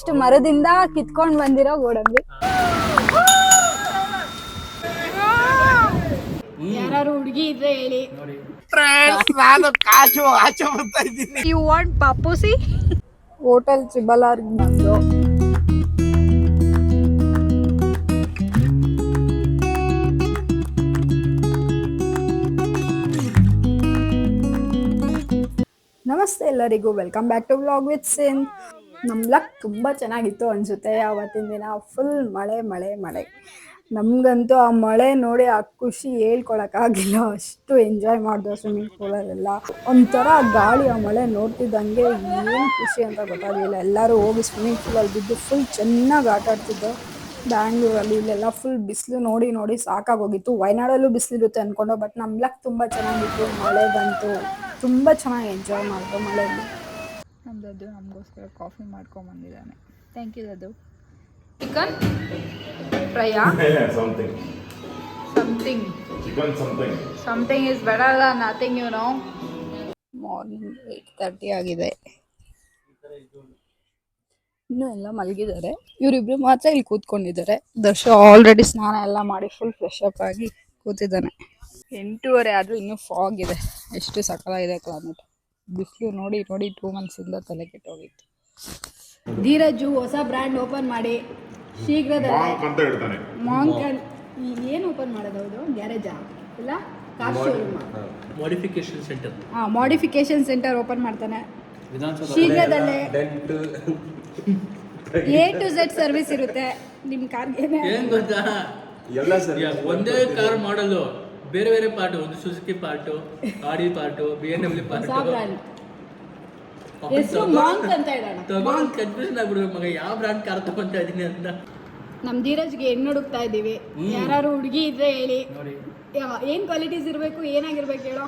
ಇಷ್ಟು ಮರದಿಂದ ಕಿತ್ಕೊಂಡ್ ಬಂದಿರೋ ಗೋಡಂಬಿ. ಯಾರು ಹುಡುಗಿ ಇದ್ರೆ ಹೇಳಿ. ನಾನು ಕಾಚು ಆಚೆ ಬರ್ತಾ ಇದ್ದೀನಿ. ಯು ವಾಂಟ್ ಪಾಪೂಸಿ? ಹೋಟೆಲ್ ತ್ರಿಬಲ್ ಆರ್ ಬಂದು ನಮಸ್ತೆ ಎಲ್ಲರಿಗೂ, welcome back to vlog with ಸಿನ್. ನಮ್ಮ ಲಕ್ ತುಂಬ ಚೆನ್ನಾಗಿತ್ತು ಅನಿಸುತ್ತೆ. ಆವತ್ತಿನ ದಿನ ಫುಲ್ ಮಳೆ ಮಳೆ ಮಳೆ. ನಮಗಂತೂ ಆ ಮಳೆ ನೋಡಿ ಆ ಖುಷಿ ಹೇಳ್ಕೊಳಕ್ಕಾಗಿಲ್ಲ. ಅಷ್ಟು ಎಂಜಾಯ್ ಮಾಡಿದ್ವು ಸ್ವಿಮ್ಮಿಂಗ್ ಪೂಲಲ್ಲೆಲ್ಲ. ಒಂಥರ ಗಾಳಿ, ಆ ಮಳೆ ನೋಡ್ತಿದ್ದಂಗೆ ಏನು ಖುಷಿ ಅಂತ ಗೊತ್ತಾಗಲಿಲ್ಲ. ಎಲ್ಲರೂ ಹೋಗಿ ಸ್ವಿಮ್ಮಿಂಗ್ ಪೂಲಲ್ಲಿ ಬಿದ್ದು ಫುಲ್ ಚೆನ್ನಾಗಿ ಆಟ ಆಡ್ತಿದ್ದೋ. ಬ್ಯಾಂಗ್ಳೂರಲ್ಲಿ ಇಲ್ಲೆಲ್ಲ ಫುಲ್ ಬಿಸಿಲು ನೋಡಿ ನೋಡಿ ಸಾಕಾಗೋಗಿತ್ತು. ವಯನಾಡಲ್ಲೂ ಬಿಸಿಲಿರುತ್ತೆ ಅಂದ್ಕೊಂಡು, ಬಟ್ ನಮ್ಮ ಲಕ್ ತುಂಬ ಚೆನ್ನಾಗಿತ್ತು. ಮಳೆ ಬಂತು, ತುಂಬ ಚೆನ್ನಾಗಿ ಎಂಜಾಯ್ ಮಾಡಿದ್ರು ಮಳೆಯಲ್ಲಿ. ನಮ್ಮದು ನಮಗೋಸ್ಕರ ಕಾಫಿ ಮಾಡ್ಕೊಂಬಂದಿದ್ದಾನೆ. ಥ್ಯಾಂಕ್ ಯು ದದ್ದು. ಚಿಕನ್ ಫ್ರೈಯಾ? Something. Something Chicken something. Something is better than nothing, you know. Morning 8:30 ಆಗಿದೆ. ಇನ್ನೂ ಎಲ್ಲ ಮಲಗಿದ್ದಾರೆ. ಇವರಿಬ್ರು ಮಾತ್ರ ಇಲ್ಲಿ ಕೂತ್ಕೊಂಡಿದ್ದಾರೆ. ದರ್ಶ ಆಲ್ರೆಡಿ ಸ್ನಾನ ಎಲ್ಲ ಮಾಡಿ ಫುಲ್ ಫ್ರೆಶ್ ಅಪ್ ಆಗಿ ಕೂತಿದ್ದಾನೆ. 8:30 ಆದರೂ ಇನ್ನೂ ಫಾಗ್ ಇದೆ. ಎಷ್ಟು ಸಕಲಾಗಿದೆ ಕ್ಲೈಮೇಟ್. ಬಿಸಿಲು ನೋಡಿ ನೋಡಿ 2 ಮಂತ್ಸಿಂದ ತಲೆ ಕೆಟ್ಟೋಗಿತ್ತು. ಧೀರಜು ಹೊಸ ಬ್ರ್ಯಾಂಡ್ ಓಪನ್ ಮಾಡಿ ಶೀಘ್ರದಲ್ಲೇ ಮಾಂಕ್ ಏನು ಓಪನ್ ಮಾಡೋದು? ಹೌದು, ಗ್ಯಾರೇಜಾ ಇಲ್ಲ car showroom, modification centre. Modification centre open ಮಾಡ್ತಾನೆ ಶೀಘ್ರದಲ್ಲೇ. A to Z ಸರ್ವಿಸ್ ಇರುತ್ತೆ ನಿಮ್ಮ ಕಾರ್ಗೆ. ಏನ್ ಗೊತ್ತಾ, ಒಂದೇ ಕಾರ್ ಮಾಡಲು ಬೇರೆ ಬೇರೆ ಪಾರ್ಟ್, ಒಂದು ಸುಜುಕಿ ಪಾರ್ಟು, ಆಡಿ ಪಾರ್ಟು, BMW ಪಾರ್ಟು. ಹೆಸರು ಮಾಂಕ್ ಅಂತ ಇಡೋಣ. ತಗೊಂಡು ಕನ್ಫ್ಯೂಷನ್ ಆಗ್ಬಿಡ್ಬೇಕು ಮಗ, ಯಾವ ಬ್ರ್ಯಾಂಡ್ ಕಾರ್ ತಗೊಂತ ಇದೀನಿ ಅಂತ. ನಮ್ಮ ಧೀರಜ್ಗೆ ಹೆಣ್ಣು ಹುಡುಕ್ತಾ ಇದ್ದೀವಿ. ಯಾರು ಹುಡುಗಿ ಇದ್ರೆ ಹೇಳಿ. ಏನ್ ಕ್ವಾಲಿಟೀಸ್ ಇರಬೇಕು, ಏನಾಗಿರ್ಬೇಕು ಹೇಳೋ.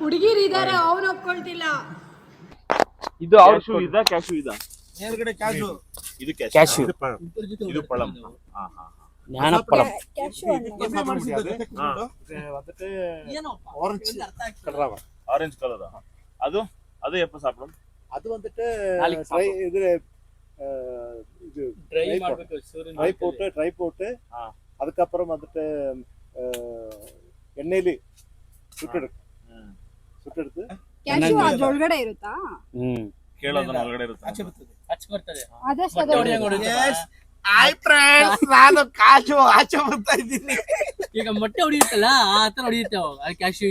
ಹುಡುಗಿರು ಇದಾರೆ, ಅವನು ಒಪ್ಕೊಳ್ತಿಲ್ಲ. ಇದು ಅವ್ರ ಶೂ ಇದಾ ಕ್ಯಾಶು ಇದಾ? ಮೇಲ್ಗಡೆ ಕ್ಯಾಶು, ಇದು ಕ್ಯಾಶು, ಇದು ಪಳಂ. ಹಾ ಹಾ ಜ್ಞಾನಪಳಂ. ஆரஞ்சு கலரா? அது அது எப்ப சாப்பிடும்? அது வந்துட்டு இது ட்ரை போட்டு அதுக்கப்புறம் வந்துட்டு ಎಣ್ಣೆಲಿ ಸುಟ್ಟೆಡುத்து ಕ್ಯಾಶ್ಯೂ ಅದ್ರೊಳಗಡೆ ಇರುತ್ತಾ? ಕೇಳೋದನ್ನ ಒಳಗಡೆ ಇರುತ್ತೆ. ಅಚ್ಚ ಬರ್ತದೆ. ಹಾಯ್ ಫ್ರೆಂಡ್ಸ್, ನಾನು ಕಾಚು ಆಚೆ ಬರ್ತಾ ಇದ್ದೀನಿ. ಈಗ ಮೊಟ್ಟೆ ಹೊಡಿಯುತ್ತಲ್ಲ, ಆ ತರ ಹೊಡಿಯುತ್ತೆ ಕ್ಯಾಶ್ಯೂ.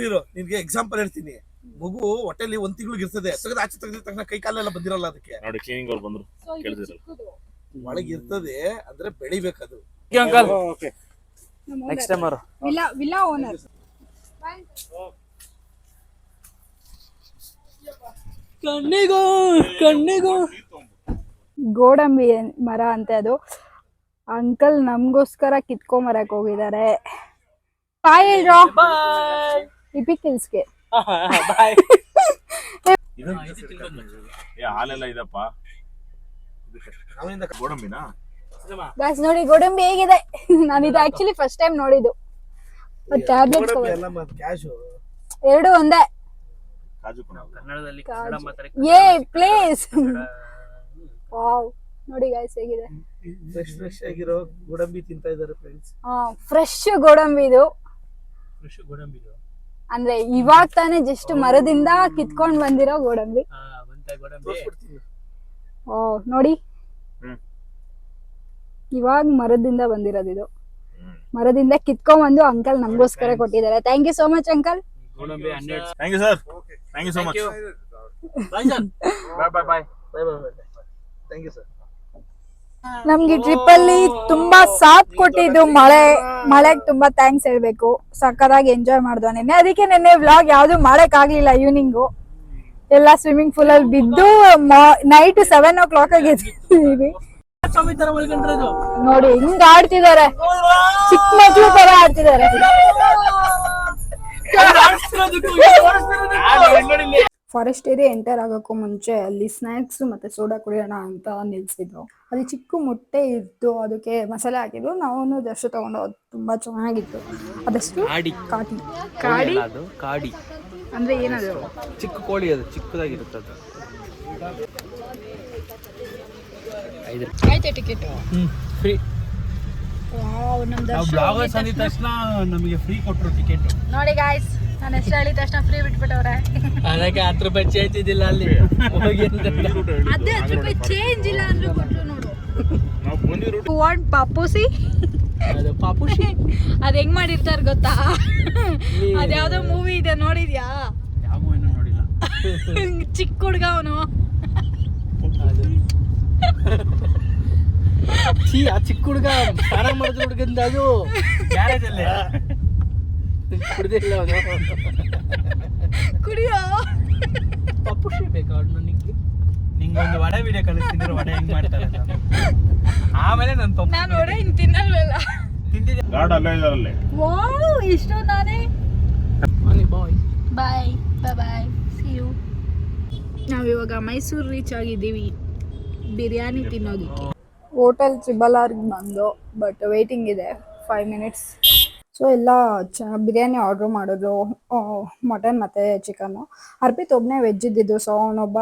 ಇರೋ ನಿನ್ಗೆ ಎಕ್ಸಾಂಪಲ್ ಹೇಳ್ತೀನಿ. ಮಗು ಹೊಟ್ಟೆಲಿ 1 ತಿಂಗಳಿಗೆ ಇರ್ತದೆ, ಆಚೆ ತೆಗೆದ ತಕ್ಷಣ ಕೈ ಕಾಲೆಲ್ಲ ಬಂದಿರಲ್ಲ. ಅದಕ್ಕೆ ನೋಡಿ ಕ್ಲೀನಿಂಗ್ ಅವ್ರು ಬಂದ್ರು, ಕೇಳ್ತಿದ್ರು. ಒಳಗೆ ಇರ್ತದೆ ಅಂದ್ರೆ ಬೆಳಿಬೇಕದು. Okay, next time villa owner. ಕಣ್ಣಿಗೂ ಗೋಡಂಬಿ ಮರ ಅಂತೆ ಅದು. ಅಂಕಲ್ ನಮಗೋಸ್ಕರ ಕಿತ್ಕೊಂಬರಕ್ ಹೋಗಿದ್ದಾರೆ. ಬಾಯ್ ಹೇಳ್ರೋ. ಟಿಪಿಕಲ್ಸ್ಗೆ ಹಾಲೆಲ್ಲ ಇದಪ್ಪ. ಗೋಡಂಬಿನಾ ಗಾಯ್ಸ್ ನೋಡಿ ಗೋಡಂಬಿ ಹೇಗಿದೆ. ನಾನು ಇದು ಆಕ್ಚುಲಿ ಫಸ್ಟ್ ಟೈಮ್ ನೋಡಿದ್ದು. ಟ್ಯಾಬ್ಲೆಟ್ಸ್ ಎರಡು ಒಂದೇ. ಕಾಜು ಕನ್ನಡದಲ್ಲಿ ಏ ಪ್ಲೀಸ್. ವಾವ್, ನೋಡಿ ಗಾಯ್ಸ್ ಹೇಗಿದೆ. ಫ್ರೆಶ್ ಆಗಿರೋ ಗೋಡಂಬಿ ತಿಂತಾ ಇದ್ದಾರೆ ಫ್ರೆಂಡ್ಸ್. ಫ್ರೆಶ್ ಗೋಡಂಬಿ ಇದು. ಗೋಡಂಬಿ ಅಂದ್ರೆ ಇವಾಗ ತಾನೇ ಜಸ್ಟ್ ಮರದಿಂದ ಕಿತ್ಕೊಂಡ್ ಬಂದಿರೋ ಗೋಡಂಬಿ. ಓ ನೋಡಿ, ಇವಾಗ ಮರದಿಂದ ಬಂದಿರೋದು ಇದು. ಮರದಿಂದ ಕಿತ್ಕೊಂಡ್ ಬಂದು ಅಂಕಲ್ ನಮಗೋಸ್ಕರ ಕೊಟ್ಟಿದ್ದಾರೆ. Thank you so much uncle. Thank you sir, thank you so much. Bye sir. Bye. Thank you sir. ನಮ್ಗೆ ಟ್ರಿಪ್ ಅಲ್ಲಿ ತುಂಬಾ ಸಾಥ್ ಕೊಟ್ಟಿದ್ದು ಮಳೆಗೆ ತುಂಬಾ ಥ್ಯಾಂಕ್ಸ್ ಹೇಳ್ಬೇಕು. ಸಕ್ಕತ್ತಾಗಿ ಎಂಜಾಯ್ ಮಾಡಿದ್ವಿ ನಿನ್ನೆ. ಅದಕ್ಕೆ ನಿನ್ನೆ ವ್ಲಾಗ್ ಯಾವ್ದು ಮಾಡಕ್ ಆಗ್ಲಿಲ್ಲ. ಈವ್ನಿಂಗು ಎಲ್ಲ ಸ್ವಿಮ್ಮಿಂಗ್ ಪೂಲ್ ಅಲ್ಲಿ ಬಿದ್ದು ನೈಟ್ 7 o'clock ಆಗಿದ್ದೀವಿ. ನೋಡಿ ಹಿಂಗ್ ಆಡ್ತಿದ್ದಾರೆ, ಚಿಕ್ಕ ಮಕ್ಳು ತರ ಆಡ್ತಿದ್ದಾರೆ. ಫಾರೆಸ್ಟ್ ಏರಿಯಾ ಎಂಟರ್ ಆಗೋಕ್ಕೂ ಮುಂಚೆ ಅಲ್ಲಿ ಸ್ನ್ಯಾಕ್ಸ್ ಮತ್ತೆ ಸೋಡಾ ಕುಡಿಯೋಣ ಅಂತ ನಿಲ್ಸಿದ್ರು. ಅಲ್ಲಿ ಚಿಕ್ಕ ಮೊಟ್ಟೆ ಇತ್ತು, ಅದಕ್ಕೆ ಮಸಾಲೆ ಹಾಕಿದ್ರು. ನಾವು ದರ್ಶನ ತಗೊಂಡು, ತುಂಬಾ ಚೆನ್ನಾಗಿತ್ತು. ಅದಷ್ಟು ಕಾಡಿ ಕಾಡಿ ಅಂದ್ರೆ ಏನದು? ಚಿಕ್ಕ ಕೋಳಿ, ಅದು ಚಿಕ್ಕದಾಗಿರುತ್ತೆ. ಆಯ್ತಾ ಟಿಕೆಟ್? ಫ್ರೀ. ವಾವ್, ನಮ್ ನಾವು ಬ್ಲಾಗರ್ಸ್ ಅಂದಿದ ತಕ್ಷಣ ನಮಗೆ ಫ್ರೀ ಕೊಟ್ಟರು ಟಿಕೆಟ್. ನೋಡಿ ಗಾಯ್ಸ್, ನಾನು ಎಷ್ಟು ಹೇಳಿದ ತಕ್ಷಣ ಫ್ರೀ ಬಿಟ್ಬಿಟ್ಟವ್ರೆ. ಅದಕ್ಕೆ 10 ರೂಪಾಯಿ ಚೇಂಜ್ ಇದ್ದಿಲ್ಲ ಅಲ್ಲಿ ಹೋಗಿ ಅಂತ. ಅದೇ 10 ರೂಪಾಯಿ ಚೇಂಜ್ ಇಲ್ಲ ಅಂದ್ರೂ ಕೊಟ್ರು ನೋಡು. ನಾವು ಬಂದಿರೋ ವಾಟ್ ಪಾಪುಸಿ? ಅದು ಪಾಪುಷಿ. ಅದ್ ಹೆಂಗ್ ಮಾಡಿರ್ತಾರ ಗೊತ್ತಾ? ಅದ್ಯಾವ್ದೋ ಮೂವಿ ಇದೆ, ನೋಡಿದ್ಯಾ? ಯಾವ ಮೂವಿನೂ ನೋಡಿಲ್ಲ. ಚಿಕ್ಕ ಹುಡ್ಗ ಅವನು. ಅದು ಆ ಚಿಕ್ಕ ಹುಡುಗ ಸ್ನಾನ ಮಾಡಿದ ಹುಡುಗಂದ ಅದು ಗ್ಯಾರೇಜ್ ಅಲ್ಲೇ ಕುಡ್ದಿಲ್ಲ ಅವನು. ಕುಡಿಯೋ ಪಪ್ಪುಷಿ ಬೇಕಾ ನನಗೆ? ನಿಂಗೊಂದು ವಡೆ ವಿಡಿಯೋ ಕಳಿಸ್ತಿದ್ರು, ವಡೆ ಹೆಂಗ್ ಮಾಡ್ತಾರೆ ಅಂತ. ಆಮೇಲೆ ನಾನು ವಡೆ ಇನ್ ತಿನ್ನಲ್ವಲ್ಲ. ತಿಂದಿದ್ದೆ. ಗಾರ್ಡ್ ಅಲ್ಲೇ ಇದಾರಲ್ಲಿ. ವಾವ್, ಇಷ್ಟು ನಾನೇ. ಬಾಯ್ ಬಾಯ್ ಬಾಯ್ ಬಾಯ್, ಸಿ ಯು. ನಾವಿವಾಗ ಮೈಸೂರು ರೀಚ್ ಆಗಿದ್ದೀವಿ ಬಿರಿಯಾನಿ ತಿನ್ನೋದಕ್ಕೆ. ಹೋಟೆಲ್ ತ್ರಿಬಲ್ ಆರ್ಗೆ ಬಂದು, ಬಟ್ ವೇಟಿಂಗ್ ಇದೆ 5 ಮಿನಿಟ್ಸ್. ಸೊ ಎಲ್ಲ ಬಿರಿಯಾನಿ ಆರ್ಡ್ರ್ ಮಾಡಿದ್ರು, ಮಟನ್ ಮತ್ತು ಚಿಕನ್ನು. ಅರ್ಪಿತ್ ಒಬ್ಬನೇ ವೆಜ್ ಇದ್ದಿದ್ದು, ಸೊ ಅವನೊಬ್ಬ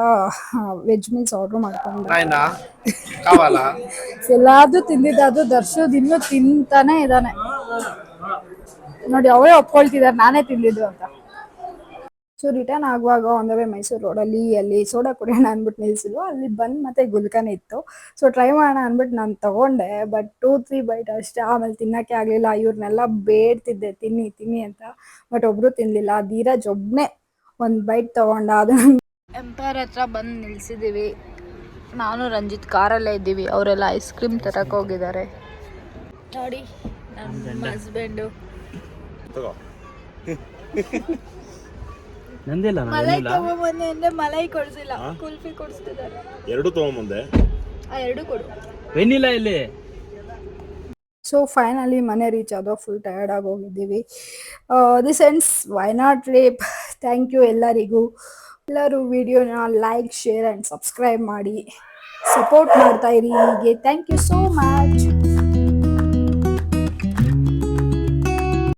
ವೆಜ್ ಮೀಲ್ಸ್ ಆರ್ಡ್ರ್ ಮಾಡ್ಕೊಂಡ. ಎಲ್ಲಾದರೂ ತಿಂದಿದ್ದು, ದರ್ಶದ್ ಇನ್ನೂ ತಿಂತಾನೆ ಇದ್ದಾನೆ ನೋಡಿ. ಅವರೇ ಒಪ್ಕೊಳ್ತಿದ್ದಾರೆ ನಾನೇ ತಿಂದಿದ್ದು ಅಂತ. ಸೊ ರಿಟರ್ನ್ ಆಗುವಾಗ ಆನ್ ದ ವೇ ಮೈಸೂರು ರೋಡಲ್ಲಿ ಅಲ್ಲಿ ಸೋಡಾ ಕುಡಿಯೋಣ ಅಂದ್ಬಿಟ್ಟು ನಿಲ್ಸಿದ್ರು. ಅಲ್ಲಿ ಬಂದು ಮತ್ತೆ ಗುಲ್ಕನ್ ಇತ್ತು. ಸೊ ಟ್ರೈ ಮಾಡೋಣ ಅಂದ್ಬಿಟ್ಟು ನಾನು ತೊಗೊಂಡೆ, ಬಟ್ 2-3 ಬೈಟ್ ಅಷ್ಟೇ. ಆಮೇಲೆ ತಿನ್ನೋಕ್ಕೆ ಆಗಲಿಲ್ಲ. ಇವ್ರನ್ನೆಲ್ಲ ಬೇಡ್ತಿದ್ದೆ ತಿನ್ನಿ ತಿನ್ನಿ ಅಂತ, ಬಟ್ ಒಬ್ಬರು ತಿನ್ನಲಿಲ್ಲ. ಧೀರಜ್ ಒಬ್ಬನೇ ಒಂದು ಬೈಟ್ ತೊಗೊಂಡ. ಅದು ಎಂಪೈರ್ ಹತ್ರ ಬಂದು ನಿಲ್ಸಿದ್ದೀವಿ. ನಾನು ರಂಜಿತ್ ಕಾರಲ್ಲೇ ಇದ್ದೀವಿ, ಅವರೆಲ್ಲ ಐಸ್ ಕ್ರೀಮ್ ತರಕ್ಕೆ ಹೋಗಿದ್ದಾರೆ. ನೋಡಿ ನನ್ನ ಹಸ್ಬೆಂಡು ತಗೋ. ನಂದಿಲ್ಲ ಮಲೈ ತಗೊಂಬಂದೆ ಅಂದ್ರೆ ಮಲೈ ಕೊಡ್ಸಿಲ್ಲ, ಕುಲ್ಫಿ ಕೊಡಿಸ್ತಿದ್ದಾರೆ. ಎರಡು ತಗೊಂಬಂದೆ. ಎರಡು ಕೊಡು. ವೆನಿಲ್ಲ ಇಲ್ಲಿ. ಸೊ ಫೈನಲಿ ಮನೆ ರೀಚ್ ಆದೋ, ಫುಲ್ ಟಯರ್ಡ್ ಆಗಿ ಹೋಗಿದ್ದೀವಿ. This ends Wayanad trip. Thank you ಎಲ್ಲರಿಗೂ. ಎಲ್ಲರೂ ವಿಡಿಯೋನ ಲೈಕ್, ಶೇರ್ ಆ್ಯಂಡ್ ಸಬ್ಸ್ಕ್ರೈಬ್ ಮಾಡಿ ಸಪೋರ್ಟ್ ಮಾಡ್ತಾ ಇರಿ ಹೀಗೆ. Thank you so much.